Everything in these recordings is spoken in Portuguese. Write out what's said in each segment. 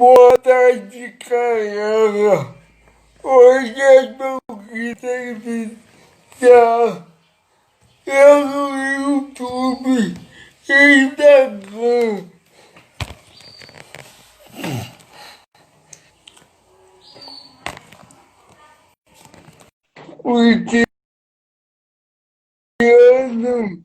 Boa tarde, caramba. Hoje eu tô entrevistar eu no YouTube e Instagram. O Tiano.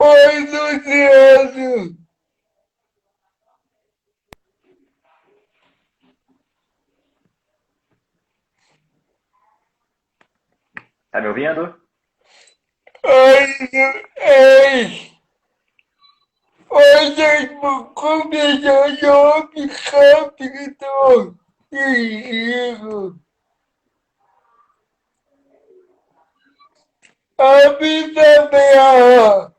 Oi, Luciano. Tá me ouvindo? Ei. Hoje eu vou começar sobre capítulo de giro. A vida real.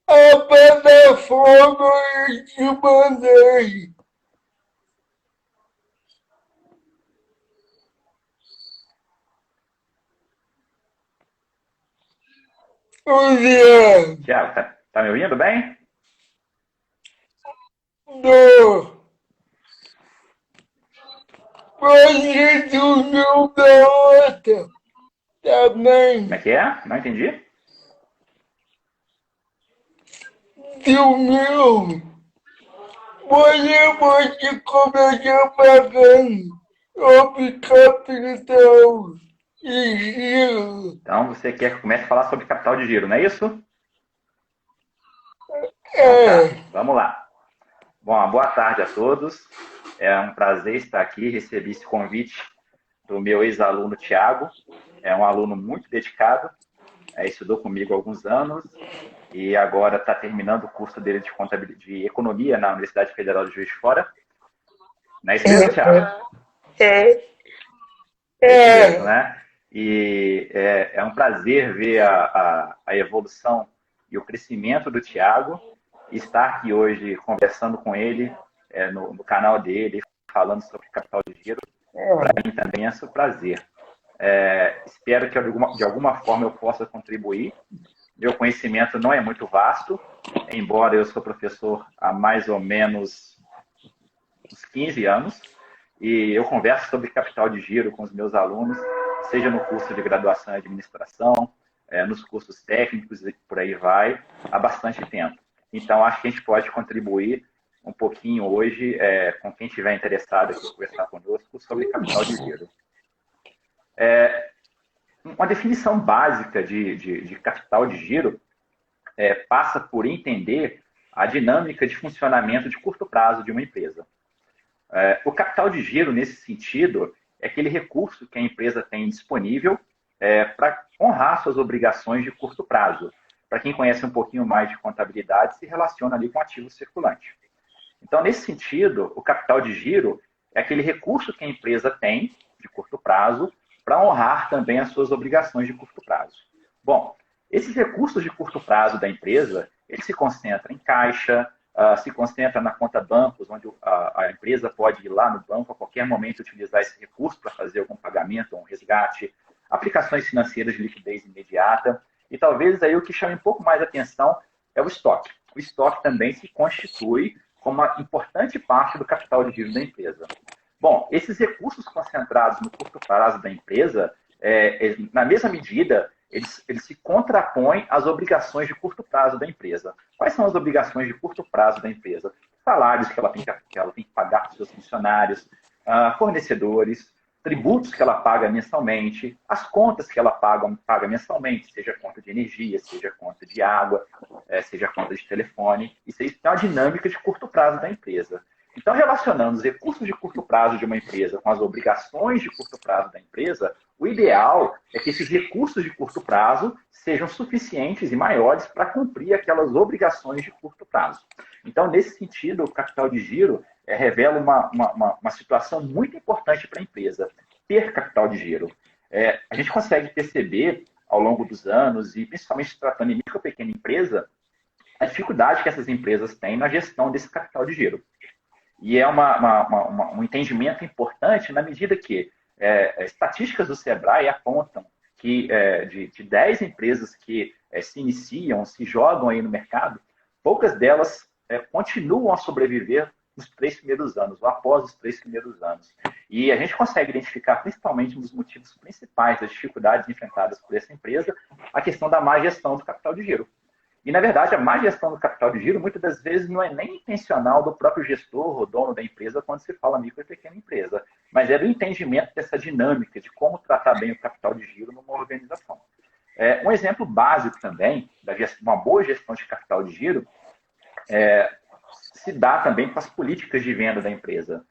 A plataforma eu te mandei. Luciano. Tiago, tá me ouvindo bem? Do. Você sumiu da outra Como é também. que é? Não entendi? Sumiu. Você pode começar pagando sobre capitão e giro. Então, você quer que eu comece a falar sobre capital de giro, não é isso? Então tá, É. vamos lá. Bom, boa tarde a todos. É um prazer estar aqui. Recebi esse convite do meu ex-aluno Tiago. É um aluno muito dedicado, estudou comigo há alguns anos e agora está terminando o curso dele de contabilidade, de economia na Universidade Federal de Juiz de Fora. Não é isso mesmo, Tiago? É. É isso mesmo, É. né? E é um prazer ver a evolução e o crescimento do Tiago e estar aqui hoje conversando com ele no canal dele, falando sobre capital de giro. Para É. mim também é um prazer. Espero que de alguma forma eu possa contribuir. Meu conhecimento não é muito vasto, embora eu sou professor há mais ou menos uns 15 anos, e eu converso sobre capital de giro com os meus alunos, seja no curso de graduação em administração, nos cursos técnicos e por aí vai, há bastante tempo. Então, acho que a gente pode contribuir um pouquinho hoje com quem estiver interessado aqui conversar conosco sobre capital de giro. Uma definição básica de capital de giro passa por entender a dinâmica de funcionamento de curto prazo de uma empresa. O capital de giro, nesse sentido, é aquele recurso que a empresa tem disponível para honrar suas obrigações de curto prazo. Para quem conhece um pouquinho mais de contabilidade, se relaciona ali com ativo circulante. Então, nesse sentido, o capital de giro é aquele recurso que a empresa tem de curto prazo para honrar também as suas obrigações de curto prazo. Bom, esses recursos de curto prazo da empresa, ele se concentra em caixa, se concentra na conta bancos, onde a empresa pode ir lá no banco a qualquer momento utilizar esse recurso para fazer algum pagamento ou um resgate, aplicações financeiras de liquidez imediata, e talvez aí o que chame um pouco mais atenção é o estoque. O estoque também se constitui como uma importante parte do capital de giro da empresa. Bom, esses recursos concentrados no curto prazo da empresa, na mesma medida, eles se contrapõem às obrigações de curto prazo da empresa. Quais são as obrigações de curto prazo da empresa? Salários que ela tem que pagar para os seus funcionários, fornecedores, tributos que ela paga mensalmente, as contas que ela paga mensalmente, seja conta de energia, seja conta de água, seja conta de telefone. Isso aí é uma dinâmica de curto prazo da empresa. Então, relacionando os recursos de curto prazo de uma empresa com as obrigações de curto prazo da empresa, o ideal é que esses recursos de curto prazo sejam suficientes e maiores para cumprir aquelas obrigações de curto prazo. Então, nesse sentido, o capital de giro revela uma situação muito importante para a empresa, ter capital de giro. A gente consegue perceber ao longo dos anos, e principalmente se tratando de micro e pequena empresa, a dificuldade que essas empresas têm na gestão desse capital de giro. E é um entendimento importante na medida que estatísticas do Sebrae apontam de 10 empresas que se iniciam, se jogam aí no mercado, poucas delas continuam a sobreviver nos 3 primeiros anos, ou após os 3 primeiros anos. E a gente consegue identificar, principalmente nos motivos principais das dificuldades enfrentadas por essa empresa, a questão da má gestão do capital de giro. E, na verdade, a má gestão do capital de giro, muitas das vezes, não é nem intencional do próprio gestor ou dono da empresa quando se fala micro e pequena empresa, mas é do entendimento dessa dinâmica de como tratar bem o capital de giro numa organização. Um exemplo básico também, uma boa gestão de capital de giro, se dá também com as políticas de venda da empresa.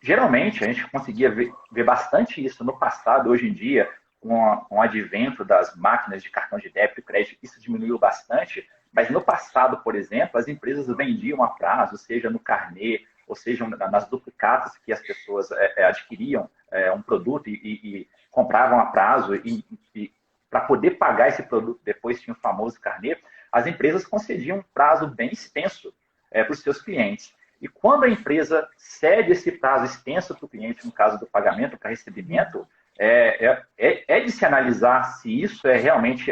Geralmente, a gente conseguia ver bastante isso no passado, hoje em dia, com o advento das máquinas de cartão de débito e crédito, isso diminuiu bastante, mas no passado, por exemplo, as empresas vendiam a prazo, seja no carnê, ou seja nas duplicatas que as pessoas adquiriam um produto e compravam a prazo, e para poder pagar esse produto, depois tinha o famoso carnê, as empresas concediam um prazo bem extenso para os seus clientes. E quando a empresa cede esse prazo extenso para o cliente, no caso do pagamento para recebimento, é de se analisar se isso é realmente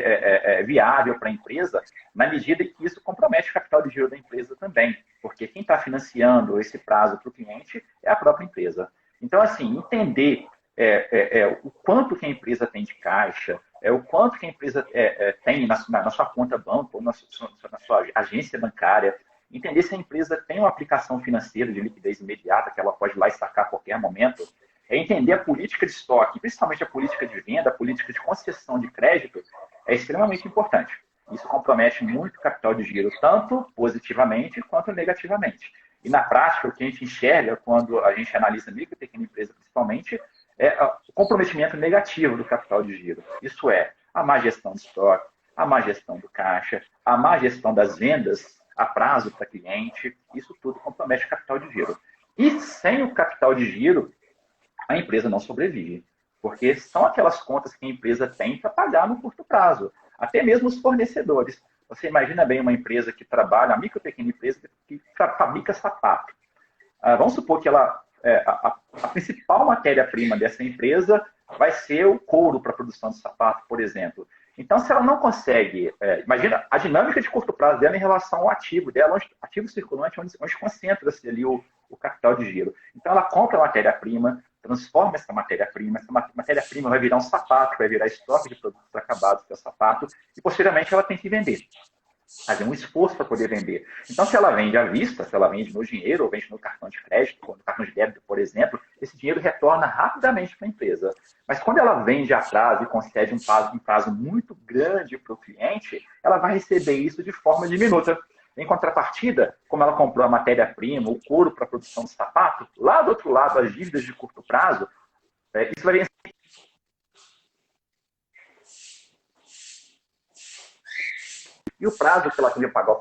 viável para a empresa, na medida que isso compromete o capital de giro da empresa também, porque quem está financiando esse prazo para o cliente é a própria empresa. Então, assim, entender o quanto que a empresa tem de caixa, o quanto que a empresa tem na sua conta banco ou na sua agência bancária, entender se a empresa tem uma aplicação financeira de liquidez imediata, que ela pode ir lá e sacar a qualquer momento, entender a política de estoque, principalmente a política de venda, a política de concessão de crédito, é extremamente importante. Isso compromete muito o capital de giro, tanto positivamente quanto negativamente. E na prática, o que a gente enxerga quando a gente analisa micro e pequena empresa, principalmente, é o comprometimento negativo do capital de giro. Isso é a má gestão de estoque, a má gestão do caixa, a má gestão das vendas a prazo para cliente, isso tudo compromete o capital de giro. E sem o capital de giro, a empresa não sobrevive, porque são aquelas contas que a empresa tem para pagar no curto prazo, até mesmo os fornecedores. Você imagina bem uma empresa que trabalha, uma micro e pequena empresa que fabrica sapato. Vamos supor que a principal matéria-prima dessa empresa vai ser o couro para a produção de sapato, por exemplo. Então, se ela não consegue, imagina a dinâmica de curto prazo dela em relação ao ativo dela, ativo circulante, onde concentra-se ali o capital de giro. Então, ela compra a matéria-prima, transforma essa matéria-prima vai virar um sapato, vai virar estoque de produtos acabados, que é o sapato, e posteriormente ela tem que vender. Fazer um esforço para poder vender. Então, se ela vende à vista, se ela vende no dinheiro, ou vende no cartão de crédito, ou no cartão de débito, por exemplo, esse dinheiro retorna rapidamente para a empresa. Mas quando ela vende a prazo e concede um prazo muito grande para o cliente, ela vai receber isso de forma diminuta. Em contrapartida, como ela comprou a matéria-prima, o couro para a produção de sapato, lá do outro lado, as dívidas de curto prazo, isso vai vencer. E o prazo que ela queria pagar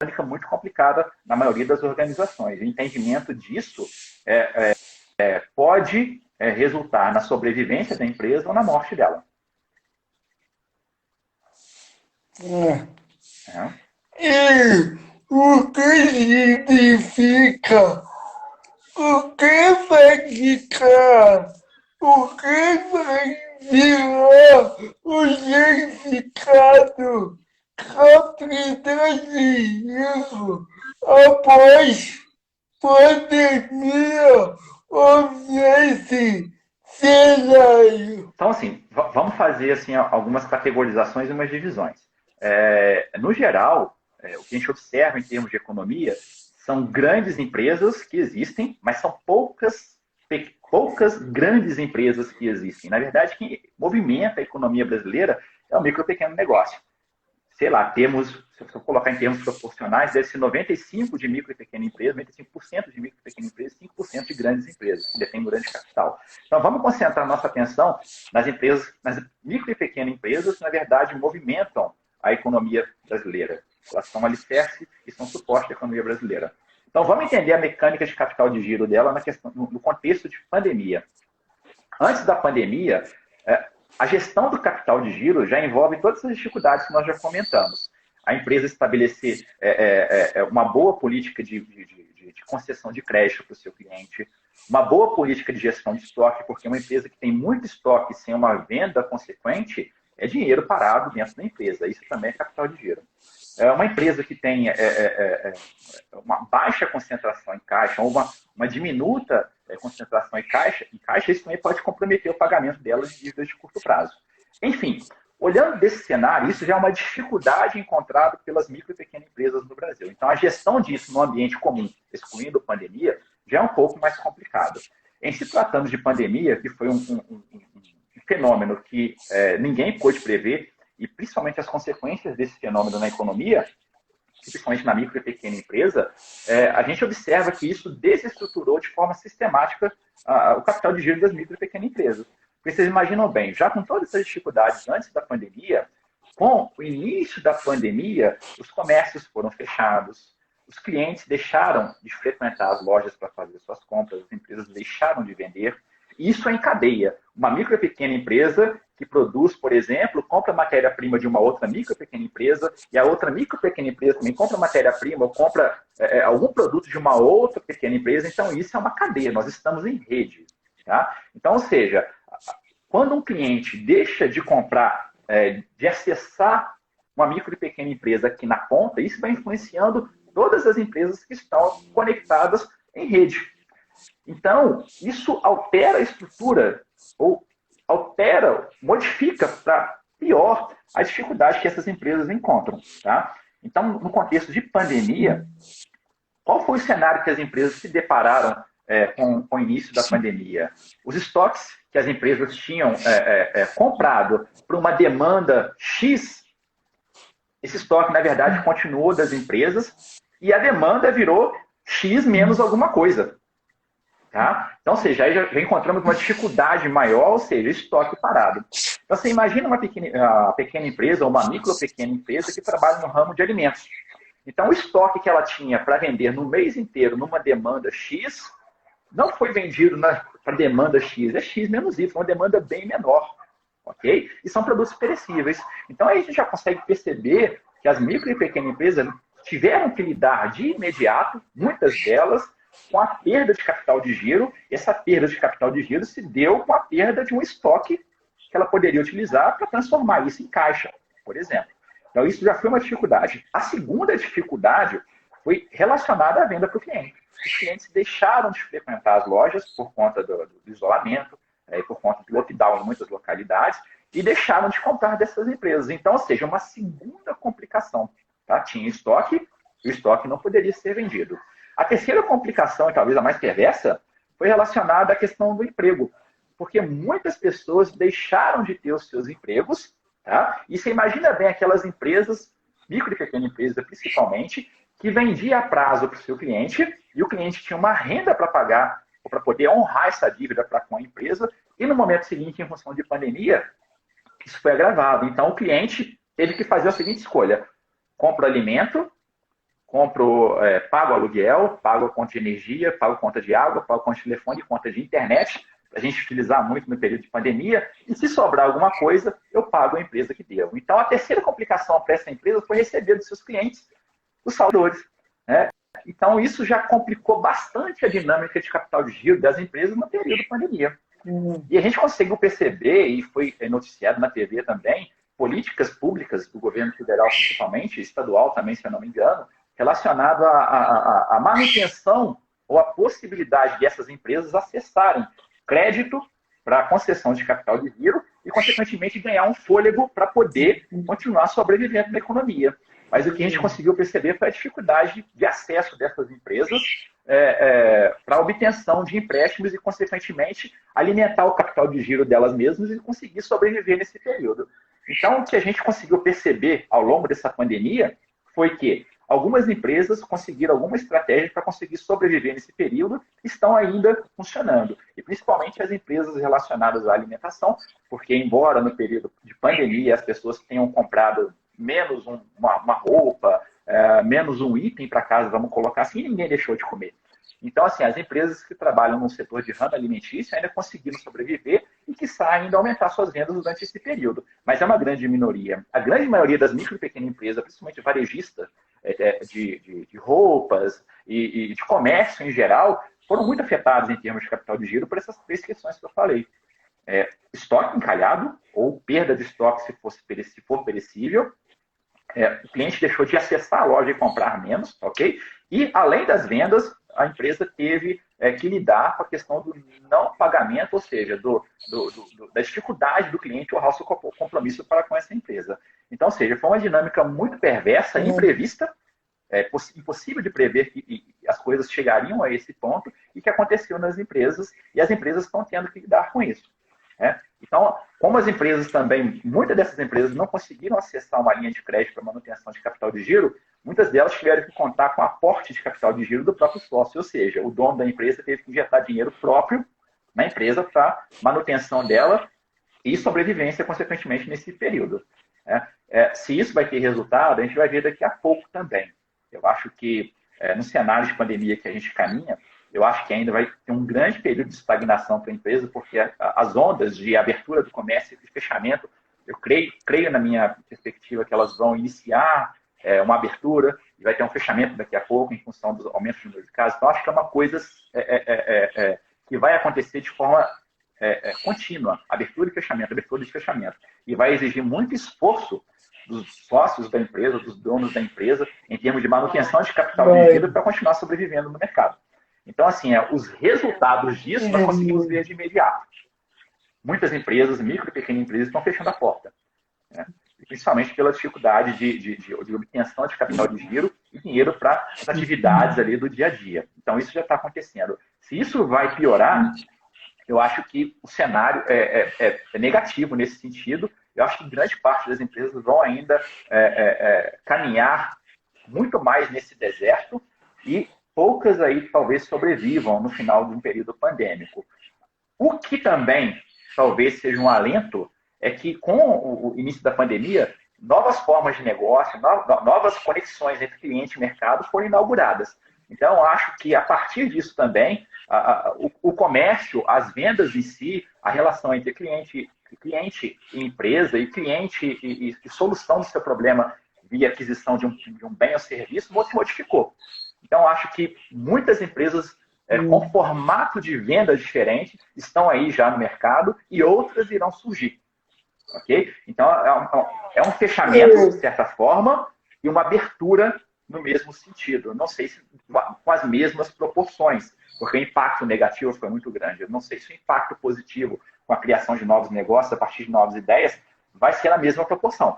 fica muito complicada na maioria das organizações. O entendimento disso pode resultar na sobrevivência da empresa ou na morte dela. E o que significa? O que vai ficar? O que vai virar o significado capital de giro após pandemia ou nesse cenário? Então, assim, vamos fazer assim, algumas categorizações e umas divisões. No geral, o que a gente observa em termos de economia são grandes empresas que existem, mas são poucas grandes empresas que existem. Na verdade, quem movimenta a economia brasileira é o micro e pequeno negócio. Sei lá, se eu colocar em termos proporcionais, deve ser 95% de micro e pequena empresa, 95% de micro e pequena empresa, 5% de grandes empresas, que detêm grande capital. Então, vamos concentrar nossa atenção nas micro e pequenas empresas que, na verdade, movimentam a economia brasileira. Elas são alicerce e são suporte da economia brasileira. Então, vamos entender a mecânica de capital de giro dela no contexto de pandemia. Antes da pandemia, a gestão do capital de giro já envolve todas as dificuldades que nós já comentamos. A empresa estabelecer uma boa política de de concessão de crédito para o seu cliente, uma boa política de gestão de estoque, porque uma empresa que tem muito estoque sem uma venda consequente é dinheiro parado dentro da empresa. Isso também é capital de giro. Uma empresa que tem uma baixa concentração em caixa, ou uma diminuta concentração em caixa, isso também pode comprometer o pagamento dela de dívidas de curto prazo. Enfim, olhando desse cenário, isso já é uma dificuldade encontrada pelas micro e pequenas empresas no Brasil. Então, a gestão disso no ambiente comum, excluindo a pandemia, já é um pouco mais complicado. Em se tratando de pandemia, que foi um fenômeno que ninguém pôde prever, e principalmente as consequências desse fenômeno na economia, principalmente na micro e pequena empresa, a gente observa que isso desestruturou de forma sistemática o capital de giro das micro e pequenas empresas. Porque vocês imaginam bem, já com todas essas dificuldades antes da pandemia, com o início da pandemia, os comércios foram fechados, os clientes deixaram de frequentar as lojas para fazer suas compras, as empresas deixaram de vender. Isso é em cadeia. Uma micro e pequena empresa que produz, por exemplo, compra matéria-prima de uma outra micro e pequena empresa, e a outra micro e pequena empresa também compra matéria-prima ou compra algum produto de uma outra pequena empresa. Então, isso é uma cadeia, nós estamos em rede. Tá? Então, ou seja, quando um cliente deixa de comprar, de acessar uma micro e pequena empresa aqui na ponta, isso vai influenciando todas as empresas que estão conectadas em rede. Então, isso altera a estrutura, ou modifica para pior a dificuldade que essas empresas encontram. Tá? Então, no contexto de pandemia, qual foi o cenário que as empresas se depararam com o início da pandemia? Os estoques que as empresas tinham comprado para uma demanda X, esse estoque, na verdade, continuou das empresas e a demanda virou X menos alguma coisa. Tá? Então, ou seja, aí já encontramos uma dificuldade maior, ou seja, estoque parado. Então, você imagina uma pequena empresa ou uma micro pequena empresa que trabalha no ramo de alimentos. Então, o estoque que ela tinha para vender no mês inteiro numa demanda X, não foi vendido para demanda X, é X menos Y, uma demanda bem menor. Ok? E são produtos perecíveis. Então, aí a gente já consegue perceber que as micro e pequenas empresas tiveram que lidar de imediato, muitas delas, com a perda de capital de giro. E essa perda de capital de giro se deu com a perda de um estoque que ela poderia utilizar para transformar isso em caixa, por exemplo. Então, isso já foi uma dificuldade. A segunda dificuldade foi relacionada à venda para o cliente. Os clientes deixaram de frequentar as lojas por conta do isolamento, por conta do lockdown em muitas localidades, e deixaram de comprar dessas empresas. Então, ou seja, uma segunda complicação. Tá? Tinha estoque, e o estoque não poderia ser vendido. A terceira complicação, e talvez a mais perversa, foi relacionada à questão do emprego. Porque muitas pessoas deixaram de ter os seus empregos, tá? E você imagina bem aquelas empresas, micro e pequena empresa principalmente, que vendia a prazo para o seu cliente, e o cliente tinha uma renda para pagar, ou para poder honrar essa dívida para com a empresa, e no momento seguinte, em função de pandemia, isso foi agravado. Então, o cliente teve que fazer a seguinte escolha: compro alimento, pago aluguel, pago a conta de energia, pago conta de água, pago conta de telefone, conta de internet, para a gente utilizar muito no período de pandemia, e se sobrar alguma coisa, eu pago a empresa que devo. Então, a terceira complicação para essa empresa foi receber dos seus clientes os saudores. Né? Então, isso já complicou bastante a dinâmica de capital de giro das empresas no período de pandemia. E a gente conseguiu perceber, e foi noticiado na TV também, políticas públicas do governo federal, principalmente, estadual também, se eu não me engano, relacionado à manutenção ou à possibilidade dessas empresas acessarem crédito para concessão de capital de giro e, consequentemente, ganhar um fôlego para poder continuar sobrevivendo na economia. Mas o que a gente conseguiu perceber foi a dificuldade de acesso dessas empresas para a obtenção de empréstimos e, consequentemente, alimentar o capital de giro delas mesmas e conseguir sobreviver nesse período. Então, o que a gente conseguiu perceber ao longo dessa pandemia foi que algumas empresas conseguiram alguma estratégia para conseguir sobreviver nesse período, estão ainda funcionando. E principalmente as empresas relacionadas à alimentação, porque embora no período de pandemia as pessoas tenham comprado menos uma roupa, menos um item para casa, vamos colocar assim, e ninguém deixou de comer. Então, assim, as empresas que trabalham no setor de ramo alimentício ainda conseguiram sobreviver e, quiçá, ainda aumentar suas vendas durante esse período. Mas é uma grande minoria. A grande maioria das micro e pequenas empresas, principalmente varejistas, de roupas e de comércio em geral foram muito afetados em termos de capital de giro por essas três questões que eu falei. Estoque encalhado ou perda de estoque se for perecível, o cliente deixou de acessar a loja e comprar menos, ok? E, além das vendas, a empresa teve que lidar com a questão do não pagamento, ou seja, da dificuldade do cliente honrar o seu compromisso para com essa empresa. Então, ou seja, foi uma dinâmica muito perversa, imprevista, impossível de prever que as coisas chegariam a esse ponto e que aconteceu nas empresas, e as empresas estão tendo que lidar com isso. Então, como as empresas também, muitas dessas empresas não conseguiram acessar uma linha de crédito para manutenção de capital de giro, muitas delas tiveram que contar com aporte de capital de giro do próprio sócio, ou seja, o dono da empresa teve que injetar dinheiro próprio na empresa para manutenção dela e sobrevivência, consequentemente, nesse período. Se isso vai ter resultado, a gente vai ver daqui a pouco também. Eu acho que, no cenário de pandemia que a gente caminha, eu acho que ainda vai ter um grande período de estagnação para a empresa, porque as ondas de abertura do comércio e de fechamento, eu creio na minha perspectiva que elas vão iniciar uma abertura e vai ter um fechamento daqui a pouco em função do aumento do número de casos. Então, acho que é uma coisa que vai acontecer de forma contínua, abertura e fechamento. E vai exigir muito esforço dos sócios da empresa, dos donos da empresa, em termos de manutenção de capital de giro para continuar sobrevivendo no mercado. Então, assim, os resultados disso nós conseguimos ver de imediato. Muitas empresas, micro e pequenas empresas, estão fechando a porta. Principalmente pela dificuldade de obtenção de capital de giro e dinheiro para as atividades ali do dia a dia. Então, isso já está acontecendo. Se isso vai piorar, eu acho que o cenário é negativo nesse sentido. Eu acho que grande parte das empresas vão ainda caminhar muito mais nesse deserto e poucas aí talvez sobrevivam no final de um período pandêmico. O que também talvez seja um alento é que com o início da pandemia, novas formas de negócio, novas conexões entre cliente e mercado foram inauguradas. Então, eu acho que a partir disso também, o comércio, as vendas em si, a relação entre cliente e empresa, e cliente e solução do seu problema via aquisição de um bem ou serviço, se modificou. Então, acho que muitas empresas com formato de venda diferente estão aí já no mercado e outras irão surgir. Ok? Então, é um fechamento, de certa forma, e uma abertura no mesmo sentido. Não sei se com as mesmas proporções, porque o impacto negativo foi muito grande. Eu não sei se o impacto positivo com a criação de novos negócios, a partir de novas ideias, vai ser a mesma proporção.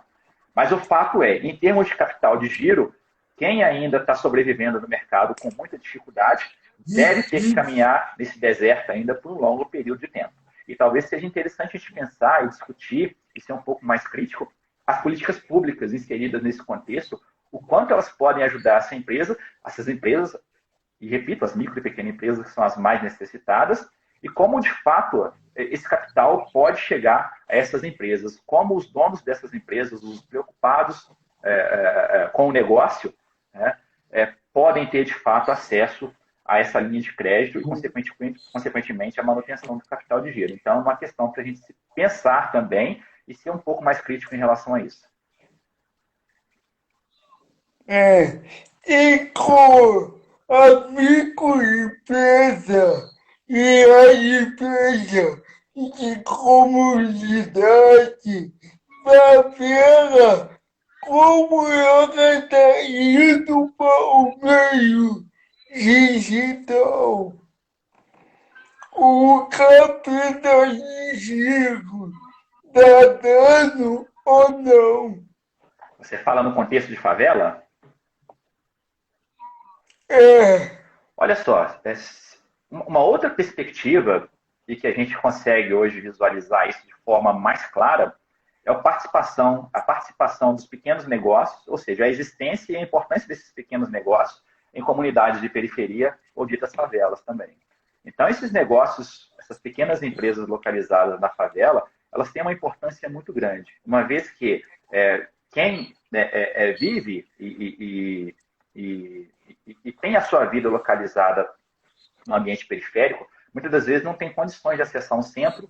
Mas o fato é, em termos de capital de giro, quem ainda está sobrevivendo no mercado com muita dificuldade deve ter que caminhar nesse deserto ainda por um longo período de tempo. E talvez seja interessante a gente pensar e discutir, e ser um pouco mais crítico, as políticas públicas inseridas nesse contexto, o quanto elas podem ajudar essas empresas, e repito, as micro e pequenas empresas que são as mais necessitadas, e como, de fato, esse capital pode chegar a essas empresas, como os donos dessas empresas, os preocupados com o negócio, podem ter, de fato, acesso a essa linha de crédito e, consequentemente, a manutenção do capital de giro. Então, é uma questão para a gente se pensar também e ser um pouco mais crítico em relação a isso. E com a microempresa e a empresa de comunidade, favela, como ela está indo para o meio digital. O capital de giro está dando ou não? Você fala no contexto de favela? Olha só, uma outra perspectiva e que a gente consegue hoje visualizar isso de forma mais clara é a participação dos pequenos negócios, ou seja, a existência e a importância desses pequenos negócios em comunidades de periferia ou ditas favelas também. Então, esses negócios, essas pequenas empresas localizadas na favela, elas têm uma importância muito grande, uma vez que quem vive e tem a sua vida localizada no ambiente periférico, muitas das vezes não tem condições de acessar um centro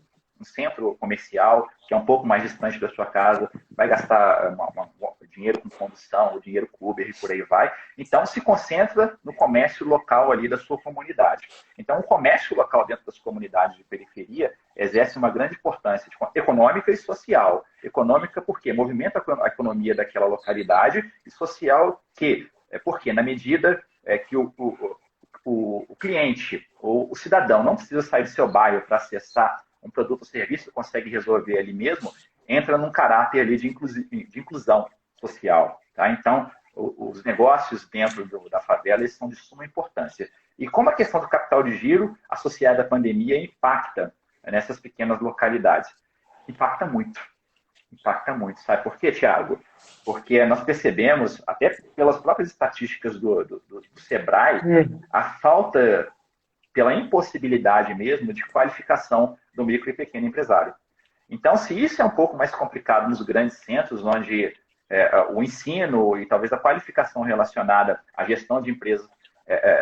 comercial, que é um pouco mais distante da sua casa, vai gastar dinheiro com condução, o dinheiro com Uber e por aí vai. Então, se concentra no comércio local ali da sua comunidade. Então, o comércio local dentro das comunidades de periferia exerce uma grande importância econômica e social. Econômica porque movimenta a economia daquela localidade e social porque na medida que o cliente ou o cidadão não precisa sair do seu bairro para acessar um produto ou serviço que consegue resolver ali mesmo, entra num caráter ali de inclusão social. Tá? Então, os negócios dentro da favela eles são de suma importância. E como a questão do capital de giro associada à pandemia impacta nessas pequenas localidades? Impacta muito. Impacta muito. Sabe por quê, Thiago? Porque nós percebemos, até pelas próprias estatísticas do Sebrae, a falta, pela impossibilidade mesmo, de qualificação do micro e pequeno empresário. Então, se isso é um pouco mais complicado nos grandes centros, onde o ensino e talvez a qualificação relacionada à gestão de empresas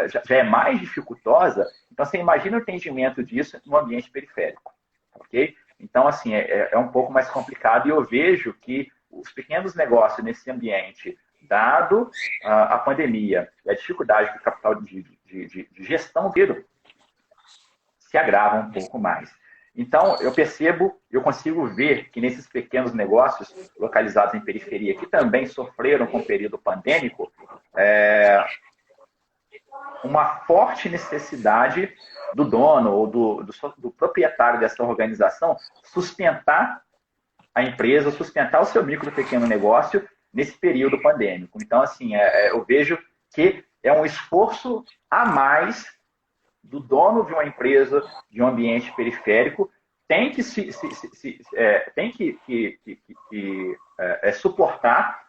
já é mais dificultosa, então você imagina o entendimento disso no ambiente periférico, ok? Então, assim, é um pouco mais complicado e eu vejo que os pequenos negócios nesse ambiente, dado a pandemia e a dificuldade do capital de gestão dele, se agravam um pouco mais. Então, eu consigo ver que nesses pequenos negócios localizados em periferia, que também sofreram com o período pandêmico, uma forte necessidade do dono ou do proprietário dessa organização sustentar a empresa, sustentar o seu micro e pequeno negócio nesse período pandêmico. Então, assim, eu vejo que é um esforço a mais do dono de uma empresa, de um ambiente periférico, tem que suportar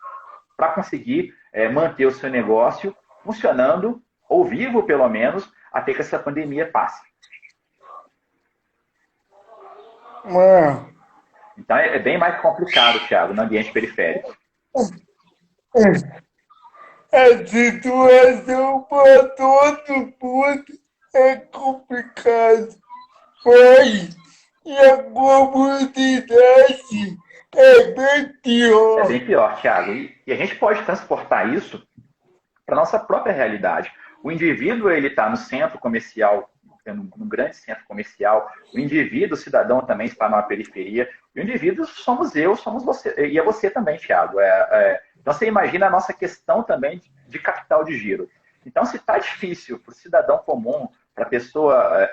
para conseguir manter o seu negócio funcionando, ou vivo pelo menos, até que essa pandemia passe. Então é bem mais complicado, Thiago, no ambiente periférico. A situação para todo mundo é complicada, mas e a comunidade é bem pior. É bem pior, Thiago. E a gente pode transportar isso para a nossa própria realidade. O indivíduo ele está no centro comercial, num grande centro comercial. O indivíduo, o cidadão também está numa periferia. E o indivíduo somos eu, somos você. E é você também, Thiago. Então você imagina a nossa questão também de capital de giro. Então, se está difícil para o cidadão comum, para a pessoa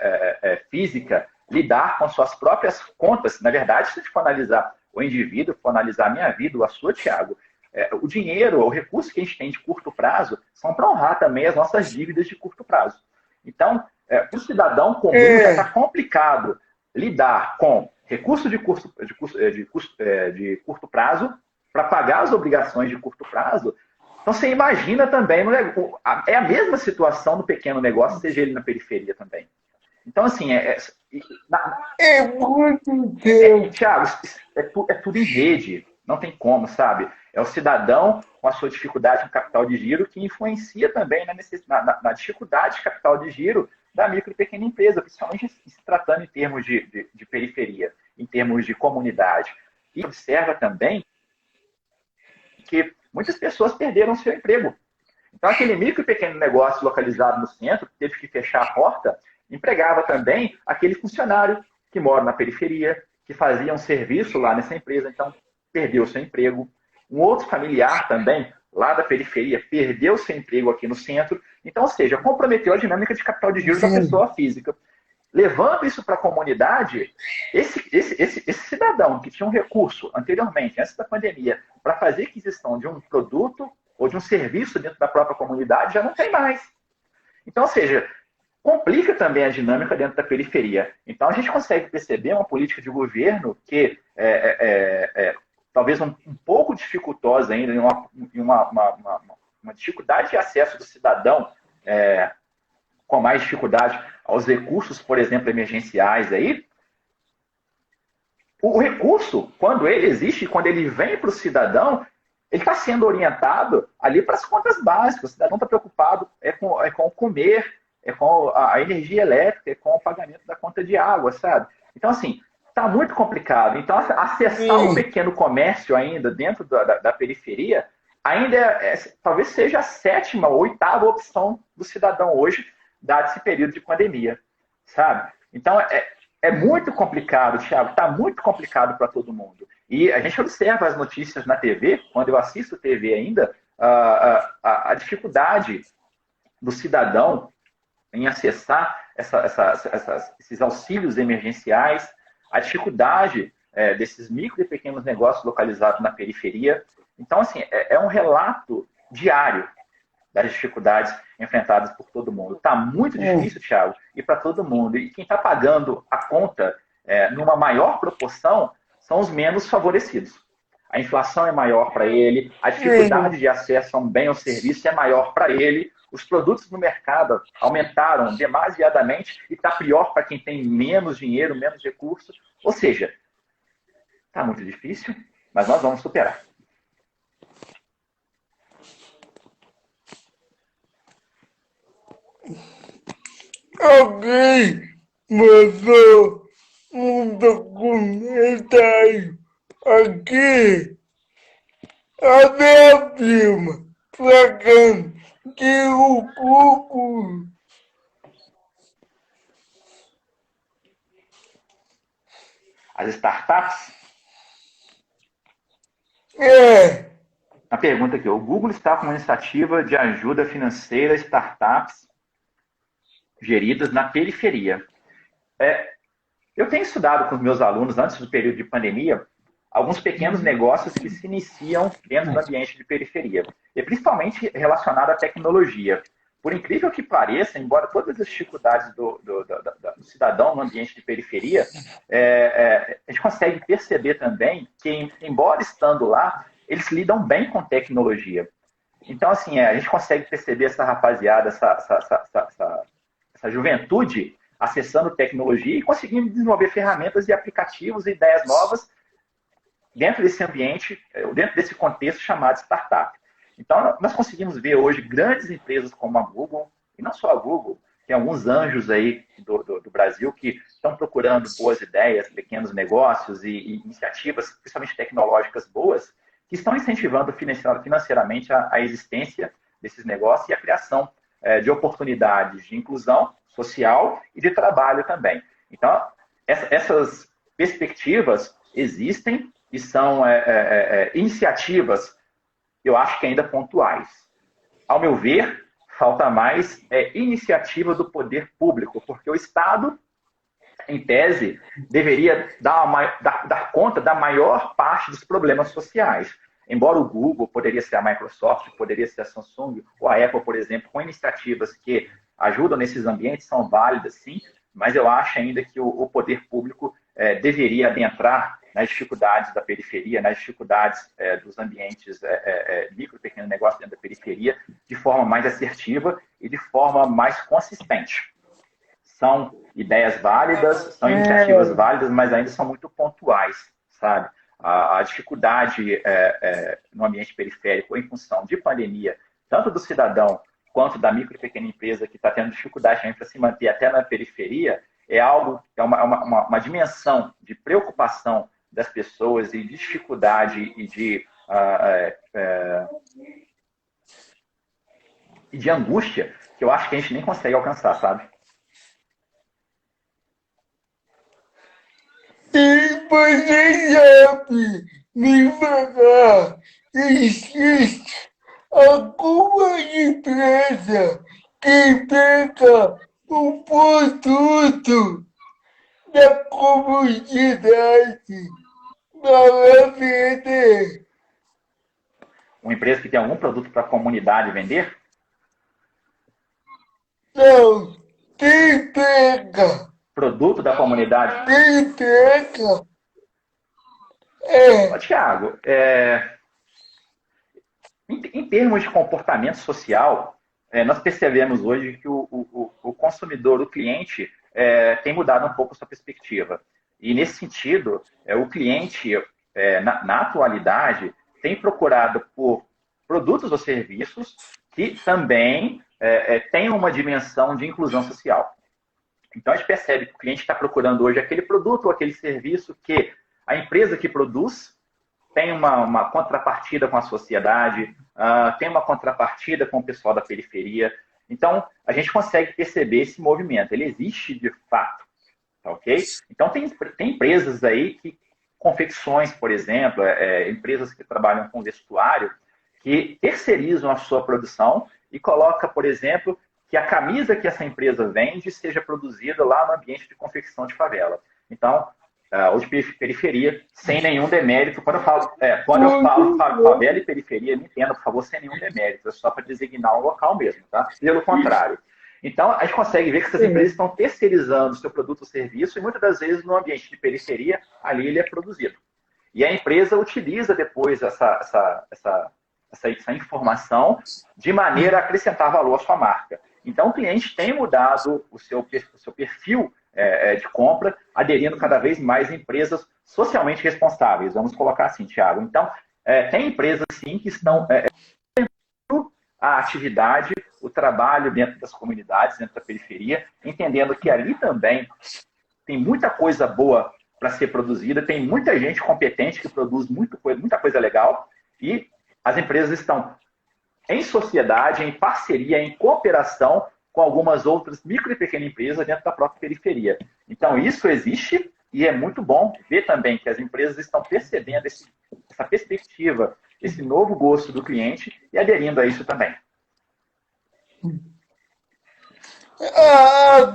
física, lidar com suas próprias contas, na verdade, se a gente for analisar o indivíduo, for analisar a minha vida ou a sua, Thiago, o dinheiro, o recurso que a gente tem de curto prazo, são para honrar também as nossas dívidas de curto prazo. Então, para o cidadão comum, já está complicado lidar com recurso de curto prazo para pagar as obrigações de curto prazo. Então, você imagina também, é a mesma situação no pequeno negócio, seja ele na periferia também. Então, assim, é muito tempo. Thiago, é tudo em rede, não tem como, sabe? É o cidadão com a sua dificuldade no capital de giro que influencia também na dificuldade de capital de giro da micro e pequena empresa, principalmente se tratando em termos de periferia, em termos de comunidade. E observa também que muitas pessoas perderam seu emprego. Então, aquele micro e pequeno negócio localizado no centro, que teve que fechar a porta, empregava também aquele funcionário que mora na periferia, que fazia um serviço lá nessa empresa, então perdeu seu emprego. Um outro familiar também, lá da periferia, perdeu seu emprego aqui no centro. Então, ou seja, comprometeu a dinâmica de capital de giro da pessoa física. Levando isso para a comunidade, esse cidadão que tinha um recurso anteriormente, antes da pandemia, para fazer aquisição de um produto ou de um serviço dentro da própria comunidade, já não tem mais. Então, ou seja, complica também a dinâmica dentro da periferia. Então, a gente consegue perceber uma política de governo que talvez um pouco dificultosa ainda, uma dificuldade de acesso do cidadão com mais dificuldade aos recursos, por exemplo, emergenciais aí. O recurso, quando ele existe, quando ele vem para o cidadão, ele está sendo orientado ali para as contas básicas. O cidadão está preocupado com o comer, com a energia elétrica, com o pagamento da conta de água, sabe? Então, assim, está muito complicado. Então, acessar o pequeno comércio ainda dentro da periferia ainda talvez seja a sétima ou oitava opção do cidadão hoje, dado esse período de pandemia, sabe? Então, é muito complicado, Thiago, está muito complicado para todo mundo. E a gente observa as notícias na TV, quando eu assisto TV ainda, a dificuldade do cidadão em acessar esses auxílios emergenciais, a dificuldade desses micro e pequenos negócios localizados na periferia. Então, assim, é um relato diário das dificuldades enfrentadas por todo mundo. Está muito difícil, Thiago, e para todo mundo. E quem está pagando a conta numa maior proporção são os menos favorecidos. A inflação é maior para ele, a dificuldade de acesso a um bem ou serviço é maior para ele, os produtos no mercado aumentaram demasiadamente e está pior para quem tem menos dinheiro, menos recursos. Ou seja, está muito difícil, mas nós vamos superar. Alguém mandou um documentário aqui. A minha prima, falando que o Google As startups? é. A pergunta aqui, o Google está com uma iniciativa de ajuda financeira a startups geridas na periferia. Eu tenho estudado com os meus alunos, antes do período de pandemia, alguns pequenos negócios que se iniciam dentro do ambiente de periferia, e principalmente relacionado à tecnologia. Por incrível que pareça, embora todas as dificuldades do cidadão no ambiente de periferia, a gente consegue perceber também que, embora estando lá, eles lidam bem com tecnologia. Então, assim, a gente consegue perceber essa rapaziada, essa juventude acessando tecnologia e conseguindo desenvolver ferramentas e aplicativos e ideias novas dentro desse ambiente, dentro desse contexto chamado startup. Então, nós conseguimos ver hoje grandes empresas como a Google, e não só a Google, tem alguns anjos aí do Brasil que estão procurando boas ideias, pequenos negócios e iniciativas, principalmente tecnológicas boas, que estão incentivando financeiramente a existência desses negócios e a criação de oportunidades de inclusão social e de trabalho também. Então, essas perspectivas existem e são iniciativas, eu acho que ainda pontuais. Ao meu ver, falta mais iniciativa do poder público, porque o Estado, em tese, deveria dar conta da maior parte dos problemas sociais. Embora o Google, poderia ser a Microsoft, poderia ser a Samsung ou a Apple, por exemplo, com iniciativas que ajudam nesses ambientes, são válidas, sim, mas eu acho ainda que o poder público deveria adentrar nas dificuldades da periferia, nas dificuldades dos ambientes micro e pequeno negócio dentro da periferia, de forma mais assertiva e de forma mais consistente. São ideias válidas, são iniciativas válidas, mas ainda são muito pontuais, sabe? A dificuldade no ambiente periférico em função de pandemia, tanto do cidadão quanto da micro e pequena empresa que está tendo dificuldade para se manter até na periferia, é uma dimensão de preocupação das pessoas e de dificuldade e de angústia que eu acho que a gente nem consegue alcançar, sabe? E você sabe me falar, existe alguma empresa que pega o produto da comunidade para vender? Uma empresa que tem algum produto para a comunidade vender? Não, quem pega? Produto da comunidade? Quem pega? Ô, Tiago, em termos de comportamento social, nós percebemos hoje que o consumidor, o cliente, tem mudado um pouco a sua perspectiva. E, nesse sentido, o cliente, na atualidade, tem procurado por produtos ou serviços que também tenham uma dimensão de inclusão social. Então, a gente percebe que o cliente está procurando hoje aquele produto ou aquele serviço que a empresa que produz tem uma contrapartida com a sociedade, tem uma contrapartida com o pessoal da periferia. Então, a gente consegue perceber esse movimento. Ele existe de fato, tá ok? Então, tem empresas aí que, confecções, por exemplo, empresas que trabalham com vestuário, que terceirizam a sua produção e coloca, por exemplo, que a camisa que essa empresa vende seja produzida lá no ambiente de confecção de favela. Então, ou de periferia, sem nenhum demérito. Quando eu falo favela e periferia, me entenda, por favor, sem nenhum demérito. É só para designar um local mesmo, tá? Pelo contrário. Então, a gente consegue ver que essas empresas estão terceirizando o seu produto ou serviço e muitas das vezes no ambiente de periferia, ali ele é produzido. E a empresa utiliza depois essa informação de maneira a acrescentar valor à sua marca. Então, o cliente tem mudado o seu perfil de compra, aderindo cada vez mais a empresas socialmente responsáveis. Vamos colocar assim, Thiago. Então, tem empresas, sim, que estão a atividade, o trabalho dentro das comunidades, dentro da periferia, entendendo que ali também tem muita coisa boa para ser produzida, tem muita gente competente que produz muita coisa legal, e as empresas estão em sociedade, em parceria, em cooperação com algumas outras micro e pequenas empresas dentro da própria periferia. Então, isso existe e é muito bom ver também que as empresas estão percebendo essa perspectiva, esse novo gosto do cliente e aderindo a isso também.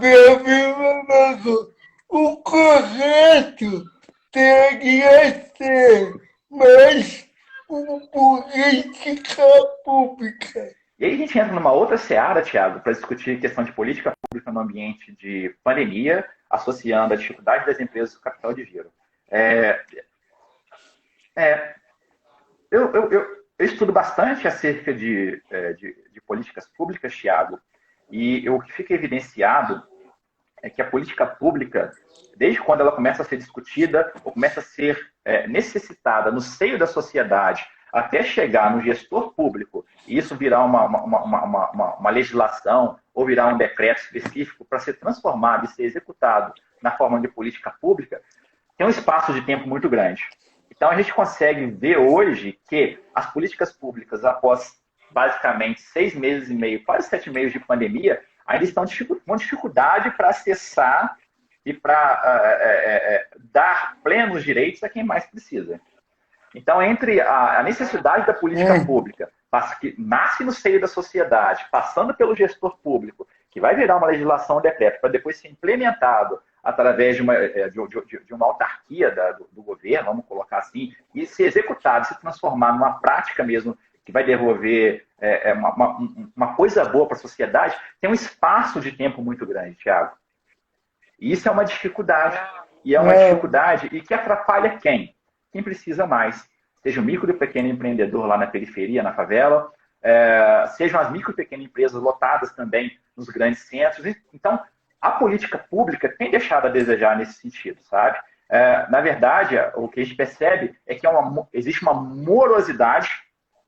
Meu amigo, o correto teria ser mais política pública. E aí a gente entra numa outra seara, Thiago, para discutir questão de política pública no ambiente de pandemia, associando a dificuldade das empresas com o capital de giro. Eu estudo bastante acerca de políticas públicas, Thiago, e o que fica evidenciado é que a política pública, desde quando ela começa a ser discutida ou começa a ser necessitada no seio da sociedade, até chegar no gestor público, e isso virar uma legislação ou virar um decreto específico para ser transformado e ser executado na forma de política pública, tem um espaço de tempo muito grande. Então, a gente consegue ver hoje que as políticas públicas, após basicamente 6 meses e meio, quase 7 meses de pandemia, ainda estão com dificuldade para acessar e para dar plenos direitos a quem mais precisa. Então, entre a necessidade da política pública, que nasce no seio da sociedade, passando pelo gestor público, que vai virar uma legislação, um decreto, para depois ser implementado através de uma autarquia do governo, vamos colocar assim, e ser executado, se transformar numa prática mesmo, que vai devolver uma coisa boa para a sociedade, tem um espaço de tempo muito grande, Thiago. E isso é uma dificuldade. E é uma dificuldade e que atrapalha quem? Quem precisa mais. Seja o micro e pequeno empreendedor lá na periferia, na favela, sejam as micro e pequenas empresas lotadas também nos grandes centros. Então, a política pública tem deixado a desejar nesse sentido, sabe? Na verdade, o que a gente percebe é que existe uma morosidade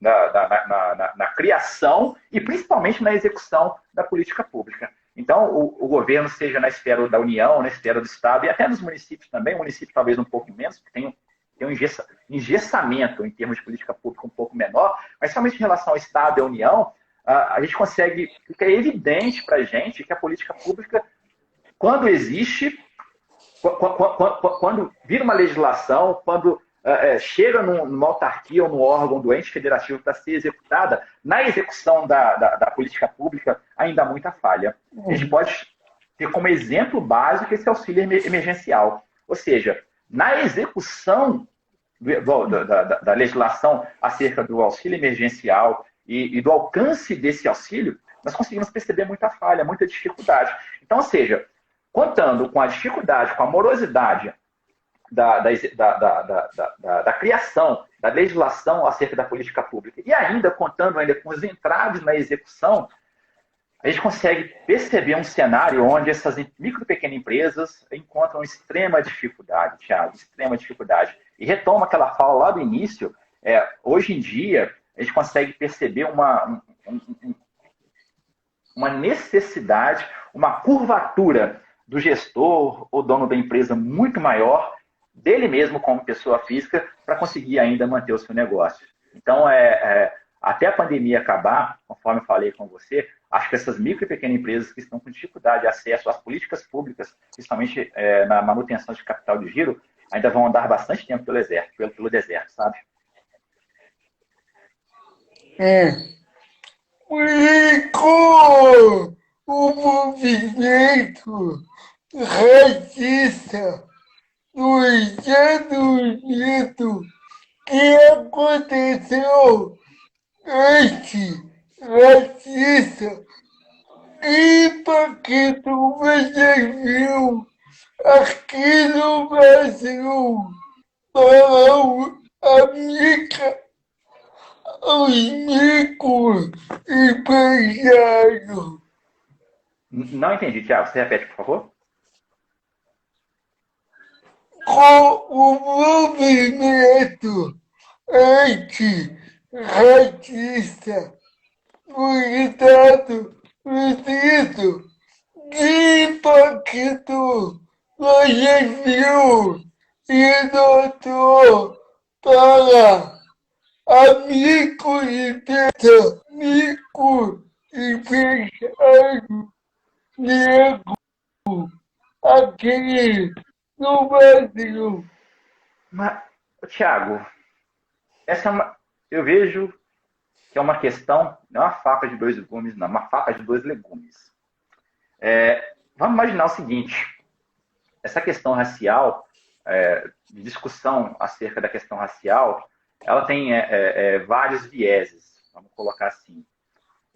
na criação e principalmente na execução da política pública. Então, o governo, seja na esfera da União, na esfera do Estado e até nos municípios também, o município talvez um pouco menos, porque tem um engessamento em termos de política pública um pouco menor, mas somente em relação ao Estado e à União, a gente consegue, fica evidente para a gente que a política pública, quando existe, quando vira uma legislação, quando chega numa autarquia ou num órgão do ente federativo para ser executada, na execução da política pública ainda há muita falha. A gente pode ter como exemplo básico esse auxílio emergencial. Ou seja, na execução da legislação acerca do auxílio emergencial e do alcance desse auxílio, nós conseguimos perceber muita falha, muita dificuldade. Então, ou seja, contando com a dificuldade, com a morosidade da criação da legislação acerca da política pública e ainda contando ainda com os entraves na execução, a gente consegue perceber um cenário onde essas micro e pequenas empresas encontram extrema dificuldade, Thiago, extrema dificuldade. E retoma aquela fala lá do início, hoje em dia a gente consegue perceber uma necessidade, uma curvatura do gestor ou dono da empresa muito maior dele mesmo como pessoa física para conseguir ainda manter o seu negócio. Então, até a pandemia acabar, conforme eu falei com você, acho que essas micro e pequenas empresas que estão com dificuldade de acesso às políticas públicas, principalmente na manutenção de capital de giro, ainda vão andar bastante tempo pelo deserto, sabe? Com o movimento racista nos Estados Unidos que aconteceu anti-racista e porque você viu aqui no Brasil para os microempresários. Não entendi, Thiago. Você repete, por favor? Com o movimento antirracista no Estado Unido que impactou você viu e doutor para a microempresa, microempresário negro aqui no Brasil. Mas, Thiago, eu vejo que é uma questão, não é uma faca de dois gumes, não, é uma faca de dois legumes. Vamos imaginar o seguinte, essa questão racial, de discussão acerca da questão racial, ela tem vários vieses, vamos colocar assim.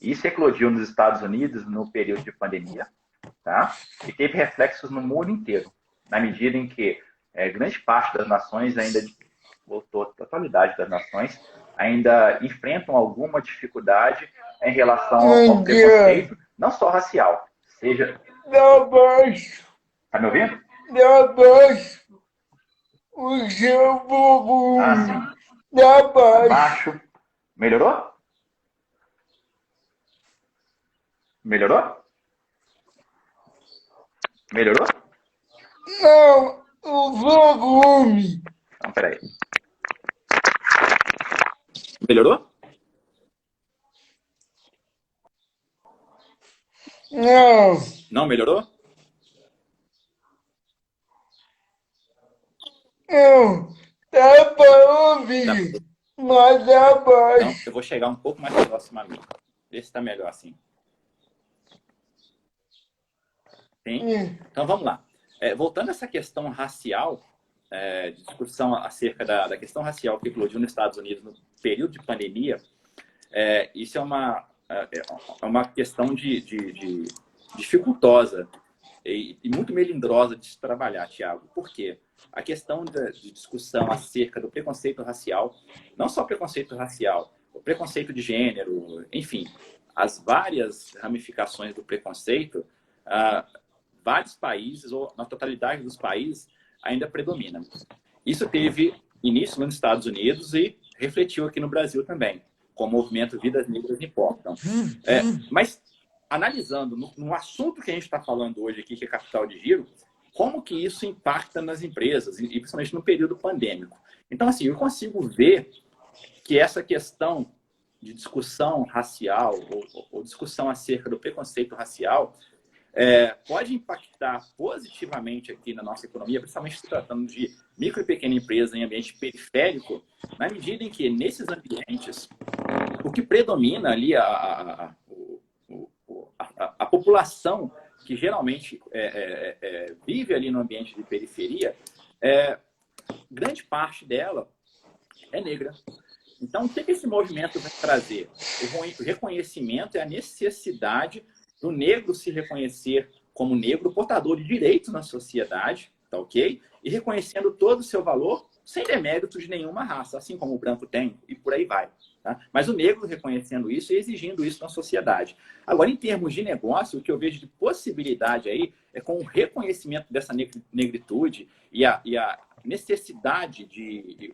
Isso eclodiu nos Estados Unidos no período de pandemia, tá? E teve reflexos no mundo inteiro, na medida em que grande parte das nações ainda, voltou a totalidade das nações, ainda enfrentam alguma dificuldade em relação ao preconceito, não só racial, seja... Dá baixo. Tá me ouvindo? Dá baixo. O seu volume. Sim. Dá baixo. Baixo. Melhorou? Melhorou? Melhorou? Não, o volume. Então, peraí. Melhorou? Não. Não melhorou? Não. Dá para ouvir. Tá. Mas dá baixo. Então, eu vou chegar um pouco mais próximo a mim. Vê se está melhor assim. Sim? Então, vamos lá. Voltando a essa questão racial, de discussão acerca da questão racial que eclodiu nos Estados Unidos no período de pandemia, isso é uma questão dificultosa e muito melindrosa de se trabalhar, Thiago. Por quê? A questão de discussão acerca do preconceito racial, não só preconceito racial, o preconceito de gênero, enfim, as várias ramificações do preconceito, vários países, ou na totalidade dos países, ainda predomina. Isso teve início nos Estados Unidos e refletiu aqui no Brasil também, com o movimento Vidas Negras Importam. Mas, analisando no assunto que a gente está falando hoje aqui, que é capital de giro, como que isso impacta nas empresas, e principalmente no período pandêmico. Então, assim, eu consigo ver que essa questão de discussão racial, ou discussão acerca do preconceito racial, pode impactar positivamente aqui na nossa economia, principalmente se tratando de micro e pequena empresa em ambiente periférico, na medida em que, nesses ambientes, o que predomina ali, a população que geralmente vive ali no ambiente de periferia, grande parte dela é negra. Então, o que esse movimento vai trazer? O reconhecimento e a necessidade do negro se reconhecer como negro, portador de direitos na sociedade, tá ok? E reconhecendo todo o seu valor, sem demérito de nenhuma raça, assim como o branco tem, e por aí vai. Tá? Mas o negro reconhecendo isso e exigindo isso na sociedade. Agora, em termos de negócio, o que eu vejo de possibilidade aí é com o reconhecimento dessa negritude e a necessidade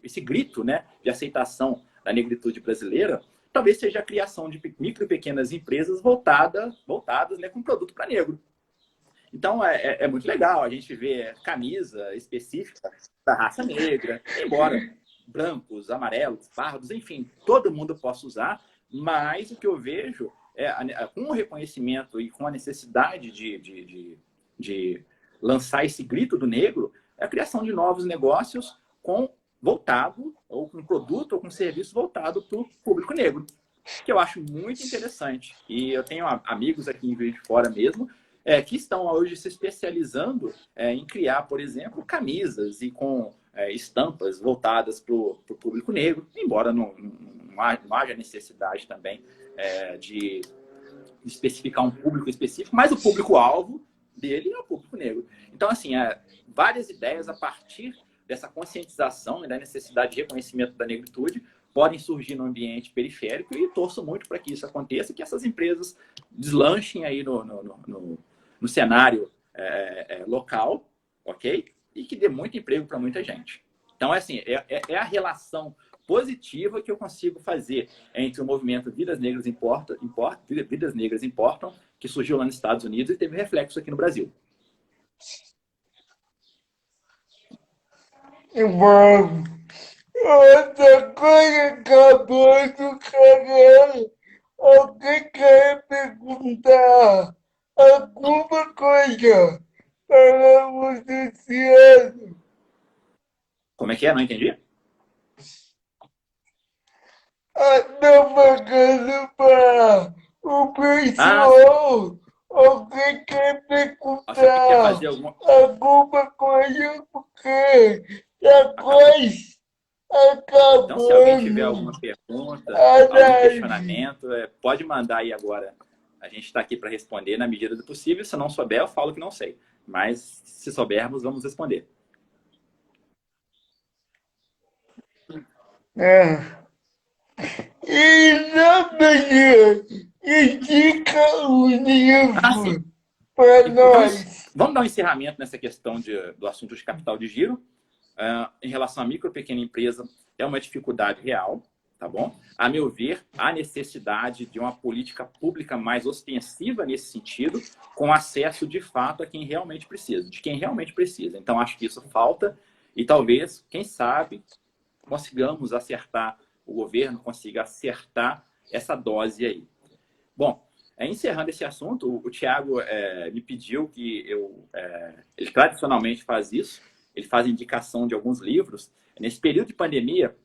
esse grito, né, de aceitação da negritude brasileira, talvez seja a criação de micro e pequenas empresas voltadas, né, com produto para negro. Então, é muito legal a gente ver camisa específica da raça negra, embora brancos, amarelos, pardos, enfim, todo mundo possa usar, mas o que eu vejo com o reconhecimento e com a necessidade de lançar esse grito do negro, é a criação de novos negócios voltado, ou com produto, ou com serviço voltado para o público negro, que eu acho muito interessante. E eu tenho amigos aqui em Juiz de Fora mesmo, que estão hoje se especializando em criar, por exemplo, camisas e com estampas voltadas para o público negro, embora não haja necessidade também de especificar um público específico, mas o público-alvo dele é o público negro. Então, assim, várias ideias a partir dessa conscientização e da necessidade de reconhecimento da negritude podem surgir no ambiente periférico e torço muito para que isso aconteça, que essas empresas deslanchem aí no cenário local, ok? E que dê muito emprego para muita gente. Então, assim, é a relação positiva que eu consigo fazer entre o movimento Vidas Negras Vidas Negras Importam, que surgiu lá nos Estados Unidos e teve reflexo aqui no Brasil. Bom, outra coisa que eu gosto, cara, alguém quer perguntar alguma coisa para o Luciano? Como é que é? Não entendi? Não bacana para o pessoal. Alguém quer Você quer perguntar fazer alguma coisa porque a coisa Então, se alguém tiver acabando. alguma pergunta, algum questionamento, pode mandar aí agora. A gente está aqui para responder na medida do possível. Se não souber, eu falo que não sei. Mas, se soubermos, vamos responder. E na manhã, indica o livro para nós. Vamos dar um encerramento nessa questão do assunto de capital de giro. Em relação à micro e pequena empresa, é uma dificuldade real, tá bom? A meu ver, há necessidade de uma política pública mais ostensiva nesse sentido, com acesso de fato a quem realmente precisa, de quem realmente precisa. Então, acho que isso falta e talvez, quem sabe, consigamos acertar, o governo consiga acertar essa dose aí. Bom, encerrando esse assunto, o Thiago me pediu que ele tradicionalmente faz isso, ele faz indicação de alguns livros. Nesse período de pandemia,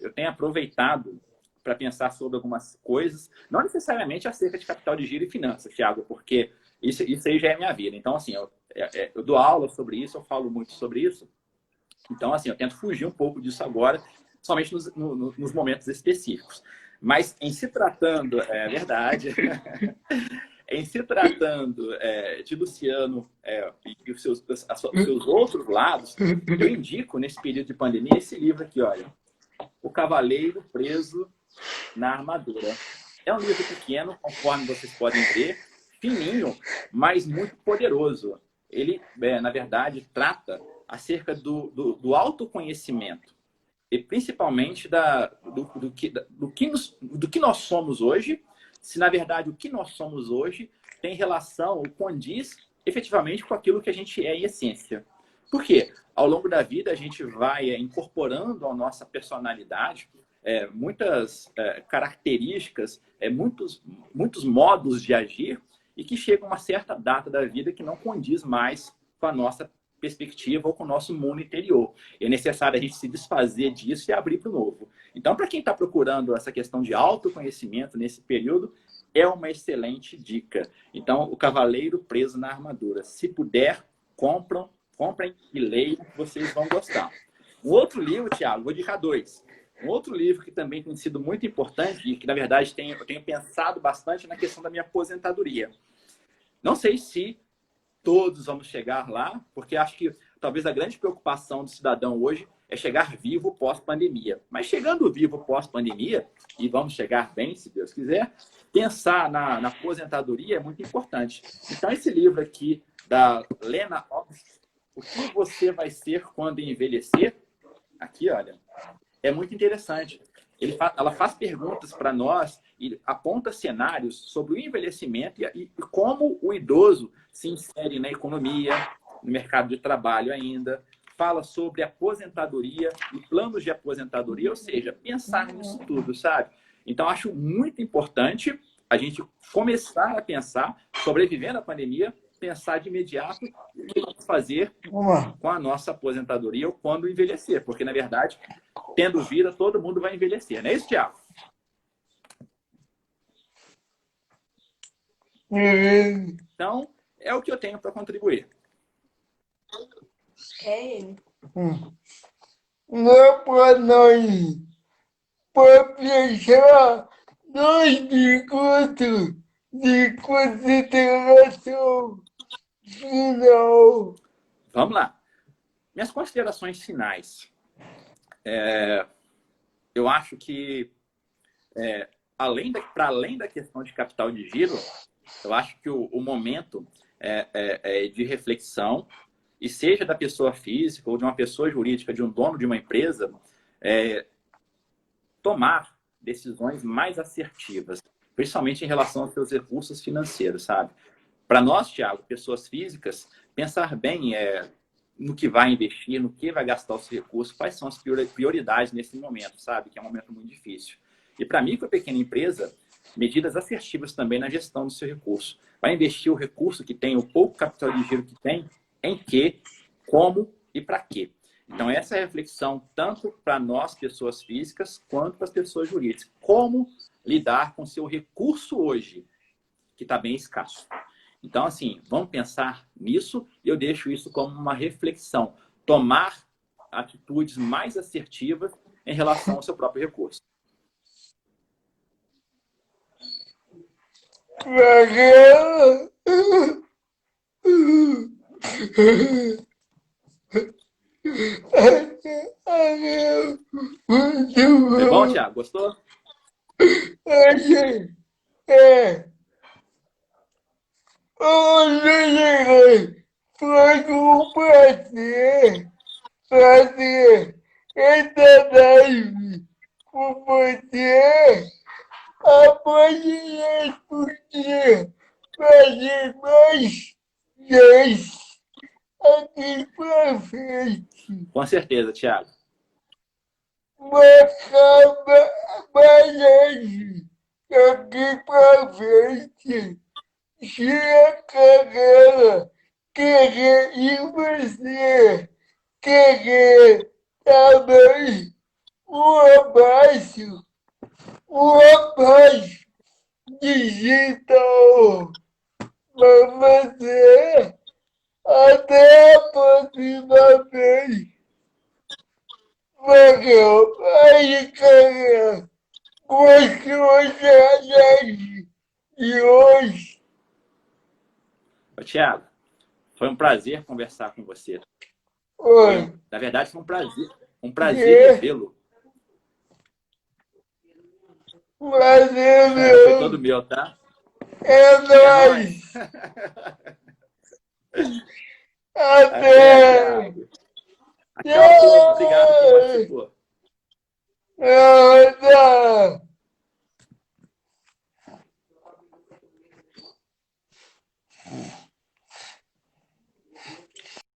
eu tenho aproveitado para pensar sobre algumas coisas, não necessariamente acerca de capital de giro e finanças, Thiago, porque isso aí já é minha vida. Então, assim, eu dou aula sobre isso, eu falo muito sobre isso. Então, assim, eu tento fugir um pouco disso agora, somente nos momentos específicos. Mas, em se tratando, é verdade, em se tratando de Luciano e os seus outros lados, eu indico, nesse período de pandemia, esse livro aqui, olha, O Cavaleiro Preso na Armadura. É um livro pequeno, conforme vocês podem ver, fininho, mas muito poderoso. Ele, na verdade, trata acerca do autoconhecimento e principalmente do que nós somos hoje, se na verdade o que nós somos hoje tem relação ou condiz efetivamente com aquilo que a gente é em essência. Por quê? Ao longo da vida a gente vai incorporando à nossa personalidade muitas características, muitos modos de agir e que chega a uma certa data da vida que não condiz mais com a nossa perspectiva ou com o nosso mundo interior. É necessário a gente se desfazer disso e abrir para o novo. Então, para quem está procurando essa questão de autoconhecimento nesse período, é uma excelente dica. Então, O Cavaleiro Preso na Armadura. Se puder, comprem e leiam, que vocês vão gostar. Um outro livro, Thiago, vou indicar dois. Um outro livro que também tem sido muito importante e que, na verdade, eu tenho pensado bastante na questão da minha aposentadoria. Não sei se todos vamos chegar lá, porque acho que talvez a grande preocupação do cidadão hoje é chegar vivo pós-pandemia. Mas chegando vivo pós-pandemia, e vamos chegar bem, se Deus quiser, pensar na aposentadoria é muito importante. Então, esse livro aqui, da Lena Ops, O que você vai ser quando envelhecer? Aqui, olha, é muito interessante. ela faz perguntas para nós e aponta cenários sobre o envelhecimento e como o idoso se insere na economia, no mercado de trabalho ainda, fala sobre aposentadoria e planos de aposentadoria, ou seja, pensar nisso tudo, sabe? Então, acho muito importante a gente começar a pensar, sobrevivendo à pandemia, pensar de imediato o que vamos fazer com a nossa aposentadoria ou quando envelhecer, porque, na verdade, tendo vida, todo mundo vai envelhecer. Não é isso, Thiago? Então, é o que eu tenho para contribuir. Não para nós, para fechar 2 minutos de consideração final. Vamos lá. Minhas considerações finais. Eu acho que, para além da questão de capital de giro, eu acho que o momento é de reflexão, e seja da pessoa física ou de uma pessoa jurídica, de um dono de uma empresa, tomar decisões mais assertivas, principalmente em relação aos seus recursos financeiros, sabe? Para nós, Thiago, pessoas físicas, pensar bem no que vai investir, no que vai gastar os recursos, quais são as prioridades nesse momento, sabe? Que é um momento muito difícil. E para micro e pequena empresa, medidas assertivas também na gestão do seu recurso. Vai investir o recurso que tem, o pouco capital de giro que tem, em que, como e para quê. Então, essa é a reflexão tanto para nós, pessoas físicas, quanto para as pessoas jurídicas. Como lidar com o seu recurso hoje, que está bem escasso. Então, assim, vamos pensar nisso e eu deixo isso como uma reflexão. Tomar atitudes mais assertivas em relação ao seu próprio recurso. É bom, Thiago? Gostou? Foi um prazer fazer essa live com você. Amanhã podia fazer mais 10 aqui pra frente. Com certeza, Thiago. Mas balance aqui pra frente. Se a carreira querer e você querer também o abaixo digital para você. Até a próxima vez. Valeu. Aí, cara, gostou da live de hoje? Ô, Thiago, foi um prazer conversar com você. Oi. Na verdade, foi um prazer revê-lo. Prazer, Foi todo meu, tá? É nóis. Até. Tchau a todos. Obrigado por participar. Tchau.